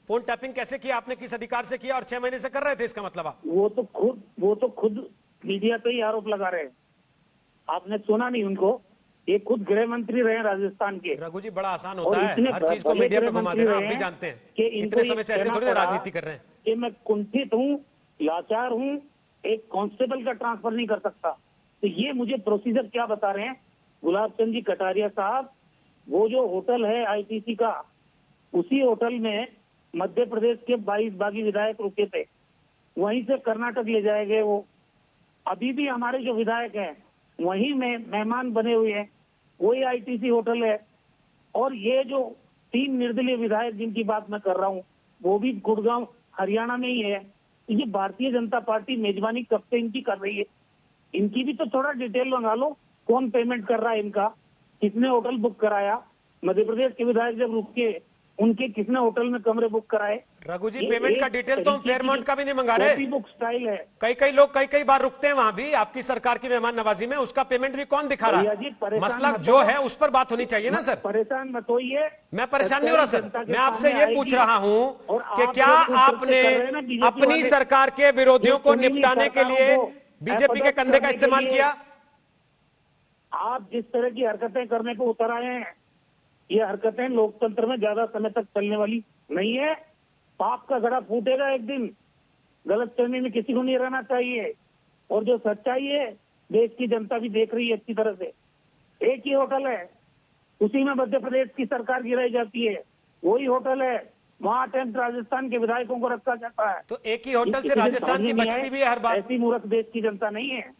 Phone tapping कैसे किया आपने, किस अधिकार से किया, और 6 महीने से कर रहे थे, इसका मतलब आप? वो तो खुद मीडिया पे ही आरोप लगा रहे हैं। आपने सुना नहीं उनको? ये खुद गृह मंत्री रहे राजस्थान के। रघु जी, बड़ा आसान और होता है इतने हर चीज को भले मीडिया पे गृह घुमा मंत्री देना, रहे आप भी हैं जानते हैं कि इनको इतने समय से ऐसे कहना थोड़ी पड़ा राजनीति कर रहे हैं कि मैं कुंठित हूँ, लाचार हूँ, एक कांस्टेबल का ट्रांसफर नहीं कर सकता। तो ये मुझे प्रोसीजर क्या बता रहे हैं गुलाब चंद जी कटारिया साहब? वो जो होटल है आईटीसी का, उसी होटल में मध्य प्रदेश के 22 बागी विधायक रुके थे, वहीं से कर्नाटक ले जाए गए वो। अभी भी हमारे जो विधायक हैं वहीं में मेहमान बने हुए हैं, वही आईटीसी होटल है। और ये जो 3 निर्दलीय विधायक जिनकी बात मैं कर रहा हूँ, वो भी गुड़गांव हरियाणा में ही है। ये भारतीय जनता पार्टी मेजबानी कब से इनकी कर रही है? इनकी भी तो थोड़ा डिटेल मंगा लो, कौन पेमेंट कर रहा है इनका, किसने होटल बुक कराया, मध्य प्रदेश के विधायक जब रुके उनके किसने होटल में कमरे बुक कराए। रघु जी, पेमेंट का डिटेल तो हम फेयरमाउंट का भी नहीं मंगा रहे। कॉपी बुक स्टाइल है। कई लोग कई बार रुकते हैं वहां भी आपकी सरकार की मेहमान नवाजी में, उसका पेमेंट भी कौन दिखा रहा है? मसला जो है उस पर बात होनी चाहिए ना सर। परेशान मत होइए। मैं परेशान नहीं हो रहा सर, मैं आपसे ये पूछ रहा हूं कि क्या आपने अपनी सरकार के विरोधियों को निपटाने के लिए बीजेपी के कंधे का इस्तेमाल किया? आप जिस तरह की हरकतें करने को उतर आए हैं, ये हरकतें लोकतंत्र में ज्यादा समय तक चलने वाली नहीं है। पाप का घड़ा फूटेगा एक दिन। गलतफहमी में किसी को नहीं रहना चाहिए। और जो सच्चाई है देश की जनता भी देख रही है अच्छी तरह से। एक ही होटल है, उसी में मध्य प्रदेश की सरकार गिराई जाती है, वही होटल है, वहां अटेम्प्ट राजस्थान के विधायकों को रखा जाता है। तो एक ही होटल से राजस्थान की बचती भी है हर बार। ऐसी मूर्ख देश की जनता नहीं है।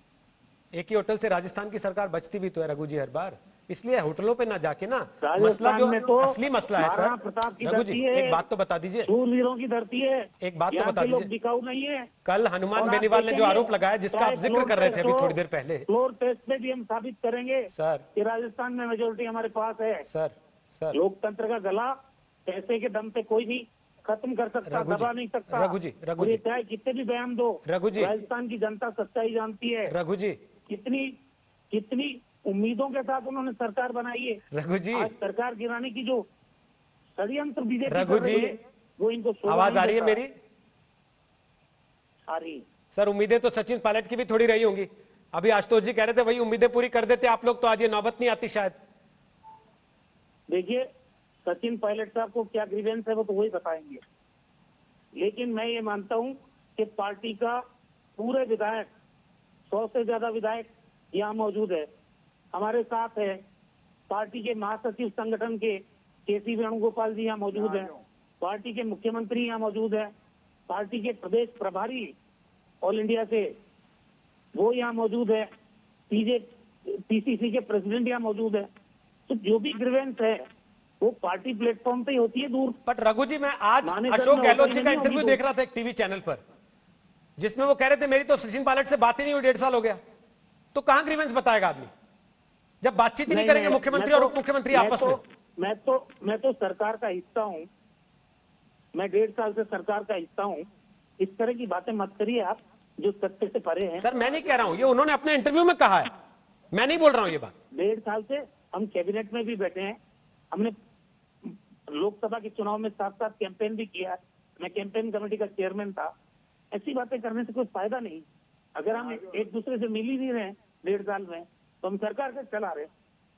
एक ही होटल से राजस्थान की सरकार बचती भी तो है रघु जी हर बार, इसलिए होटलों पे ना जाके ना, मसला जो तो असली मसला है सर, प्रताप की रघु जी एक बात तो बता दीजिए, शूरवीरों की धरती है, एक बात तो बता लोग दीजिए, बिकाऊ नहीं है। कल हनुमान बेनीवाल ने जो आरोप लगाया जिसका आप जिक्र कर रहे थे अभी थोड़ी देर पहले, फ्लोर टेस्ट में भी हम साबित करेंगे सर कि राजस्थान में मेजोरिटी हमारे पास है। सर लोकतंत्र का गला पैसे के दम पे कोई भी खत्म कर सकता, दबा नहीं सकता। रघु जी चाहे कितने भी बयान दो, रघु जी, राजस्थान की जनता सच्चाई जानती है। रघु जी, कितनी उम्मीदों के साथ उन्होंने सरकार बनाई है। रघु जी, आज सरकार गिराने की जो षड्यंत्र बीजेपी रघु जी, वो इनको आवाज आ रही है मेरी? आ रही सर, उम्मीदें तो सचिन पायलट की भी थोड़ी रही होंगी। अभी आशुतोष जी कह रहे थे वही उम्मीदें पूरी कर देते आप लोग तो आज ये नौबत नहीं आती शायद। देखिए, सचिन पायलट साहब को क्या ग्रीवेंस है वो तो वही बताएंगे, लेकिन मैं ये मानता हूं कि पार्टी का पूरे विधायक, 100 से ज्यादा विधायक यहाँ मौजूद है, हमारे साथ है। पार्टी के महासचिव संगठन के केसी वेणुगोपाल जी यहाँ मौजूद हैं, पार्टी के मुख्यमंत्री यहाँ मौजूद है, पार्टी के प्रदेश प्रभारी ऑल इंडिया से वो यहाँ मौजूद है, पीसीसी के प्रेसिडेंट यहाँ मौजूद है। तो जो भी ग्रीवेंस है वो पार्टी प्लेटफॉर्म पे ही होती है दूर। बट रघु जी, मैं आज अशोक गहलोत जी का इंटरव्यू देख रहा था एक टीवी चैनल पर, जिसमें वो कह रहे थे मेरी तो सचिन पायलट से बात ही नहीं हुई, 1.5 साल हो गया। तो कहां ग्रीवेंस बताएगा आदमी जब बातचीत ही नहीं करेंगे मुख्यमंत्री और उप मुख्यमंत्री आपस में? मैं तो सरकार का हिस्सा हूं, मैं 1.5 साल से सरकार का हिस्सा हूं। इस तरह की बातें मत करिए आप जो सत्य से परे हैं। सर, मैं नहीं कह रहा हूं, ये उन्होंने अपने इंटरव्यू में कहा है, मैं नहीं बोल रहा हूं ये बात। 1.5 साल से हम कैबिनेट में भी बैठे हैं, हमने लोकसभा के चुनाव में साथ साथ कैंपेन भी किया है, मैं कैंपेन कमेटी का चेयरमैन था। ऐसी बातें करने से कोई फायदा नहीं। अगर हम एक दूसरे से मिल ही नहीं रहे 1.5 साल में तो हम सरकार से चला रहे।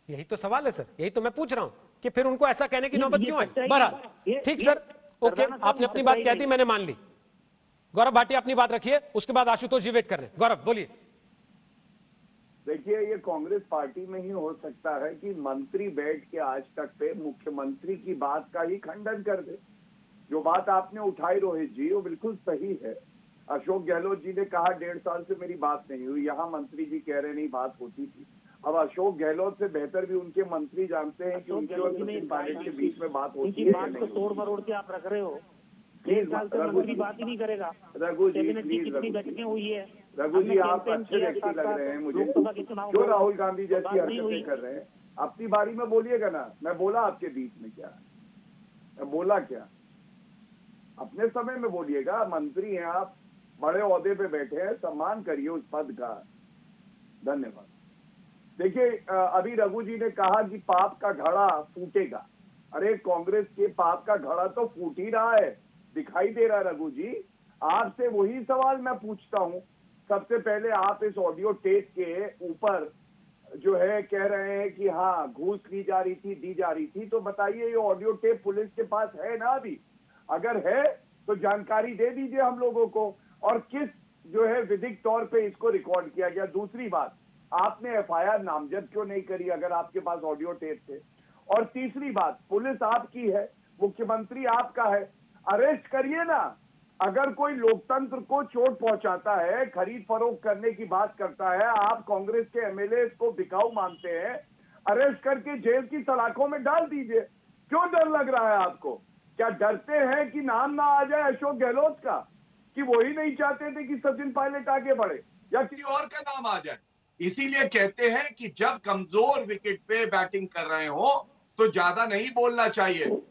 यही तो सवाल है सर, यही तो मैं पूछ रहा हूं कि फिर उनको ऐसा कहने की नौबत क्यों आई? बहरहाल ठीक सर, ओके, आपने अपनी बात कह दी, मैंने मान ली। गौरव भाटिया अपनी बात रखिए, उसके बाद आशुतोष जी वेट कर रहे हैं। गौरव बोलिए। देखिए, ये कांग्रेस पार्टी में ही हो सकता है कि मंत्री बैठ के आज तक पे मुख्यमंत्री की बात का ही खंडन कर दे। जो बात आपने उठाई रोहित जी, वो बिल्कुल सही है। अशोक गहलोत जी ने कहा 1.5 साल से मेरी बात नहीं हुई, यहाँ मंत्री जी कह रहे नहीं बात होती थी। अब अशोक गहलोत से बेहतर भी उनके मंत्री जानते हैं कि उनके और सचिन पायलट के बीच में बात होती है। बात को तोड़ मरोड़ के आप रख रहे हो। 1.5 साल से मंत्री बात ही नहीं करेगा। रघु जी कितनी बैठकें हुई है? रघु जी, आप अच्छे व्यक्ति लग रहे हैं मुझे। जो राहुल गांधी जैसी हरकतें कर रहे हैं, अपनी बारी में बोलिएगा ना। मैं बोला आपके बीच में क्या? मैं बोला क्या? अपने समय में बोलिएगा। मंत्री हैं आप, बड़े ओहदे पे बैठे हैं, सम्मान करिए उस पद का। धन्यवाद। देखिए, अभी रघु जी ने कहा कि पाप का घड़ा फूटेगा। अरे, कांग्रेस के पाप का घड़ा तो फूट ही रहा है। दिखाई दे रहा रघु जी। आपसे वही सवाल मैं पूछता हूं। सबसे पहले आप इस ऑडियो टेप के ऊपर जो है कह रहे हैं कि हाँ घूस ली जा रही थी, दी जा रही थी, तो बताइए ये ऑडियो टेप पुलिस के पास है ना अभी? अगर है तो जानकारी दे दीजिए हम लोगों को, और किस जो है विधिक तौर पे इसको रिकॉर्ड किया गया। दूसरी बात, आपने एफआईआर नामजद क्यों नहीं करी अगर आपके पास ऑडियो टेप थे? और तीसरी बात, पुलिस आपकी है, मुख्यमंत्री आपका है, अरेस्ट करिए ना। अगर कोई लोकतंत्र को चोट पहुंचाता है, खरीद फरोख्त करने की बात करता है, आप कांग्रेस के एमएलए को बिकाऊ मानते हैं, अरेस्ट करके जेल की सलाखों में डाल दीजिए। क्यों डर लग रहा है आपको? क्या डरते हैं कि नाम ना आ जाए अशोक गहलोत का, कि वही नहीं चाहते थे कि सचिन पायलट आगे बढ़े, या किसी और का नाम आ जाए? इसीलिए कहते हैं कि जब कमजोर विकेट पे बैटिंग कर रहे हो तो ज्यादा नहीं बोलना चाहिए।